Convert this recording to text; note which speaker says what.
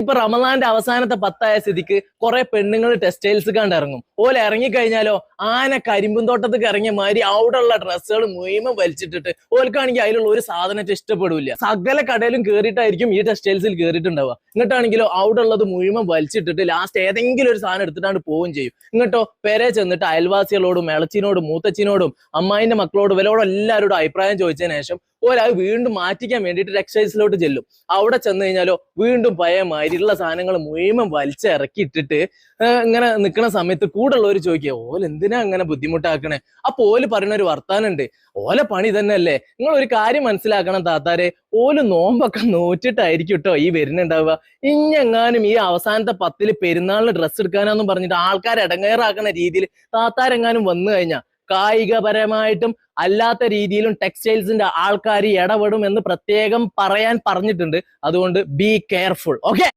Speaker 1: ഇപ്പൊ റമദാന്റെ അവസാനത്തെ 10 സ്ഥിതിക്ക് കുറെ പെണ്ണുങ്ങൾ ടെക്സ്റ്റൈൽസ് കണ്ട് ഇറങ്ങും. ഓല ഇറങ്ങിക്കഴിഞ്ഞാലോ ആന കരിമ്പും തോട്ടത്തേക്ക് ഇറങ്ങിയ മാതിരി അവിടെയുള്ള ഡ്രസ്സുകൾ മുഴുവൻ വലിച്ചിട്ടിട്ട് ഓൽക്കാണെങ്കിൽ അതിലുള്ള ഒരു സാധനത്തെ ഇഷ്ടപ്പെടില്ല. സകല കടയിലും കയറിയിട്ടായിരിക്കും ഈ ടെക്സ്റ്റൈൽസിൽ കയറിയിട്ടുണ്ടാവുക. എന്നിട്ടാണെങ്കിലോ അവിടെ ഉള്ളത് മുഴുവൻ വലിച്ചിട്ടിട്ട് ലാസ്റ്റ് ഏതെങ്കിലും ഒരു സാധനം എടുത്തിട്ടാണ് പോവുകയും ചെയ്യും. ഇങ്ങോട്ടോ പെരെ ചെന്നിട്ട് അയൽവാസികളോടും ഇളച്ചിനോടും മൂത്തച്ചിനോടും അമ്മായിന്റെ മക്കളോടും ഇവരോടും എല്ലാവരോടും അഭിപ്രായം ചോദിച്ചതിന് ശേഷം ഒരാൾ വീണ്ടും മാറ്റിക്കാൻ വേണ്ടിയിട്ട് ടെക്സ്റ്റൈൽസിലോട്ട് ചെല്ലും. അവിടെ ചെന്ന് കഴിഞ്ഞാലോ വീണ്ടും പഴയ മാതിരിയുള്ള സാധനങ്ങൾ മുഴുവൻ വലിച്ചിറക്കിയിട്ടിട്ട് ഇങ്ങനെ നിൽക്കുന്ന സമയത്ത് കൂടെ ഉള്ളവർ ചോദിക്കുക ഓല എന്തിനാ അങ്ങനെ ബുദ്ധിമുട്ടാക്കണേ? അപ്പൊ ഓല് പറയുന്ന ഒരു വർത്താനുണ്ട്, ഓല പണി തന്നെയല്ലേ. നിങ്ങൾ ഒരു കാര്യം മനസ്സിലാക്കണം താത്താരെ, ഓല് നോമ്പൊക്കെ നോറ്റിട്ടായിരിക്കും കേട്ടോ ഈ വരുന്നുണ്ടാവുക. ഇഞ്ഞെങ്ങാനും ഈ അവസാനത്തെ 10 പെരുന്നാളിന് ഡ്രസ്സ് എടുക്കാനാന്നും പറഞ്ഞിട്ട് ആൾക്കാരെ ഇടങ്ങേറാക്കുന്ന രീതിയിൽ താത്താരെങ്ങാനും വന്നു കഴിഞ്ഞാൽ കായികപരമായിട്ടും അല്ലാത്ത രീതിയിലും ടെക്സ്റ്റൈൽസിന്റെ ആൾക്കാർ ഇടപെടും എന്ന് പ്രത്യേകം പറഞ്ഞിട്ടുണ്ട്. അതുകൊണ്ട് ബി കെയർഫുൾ. ഓക്കെ.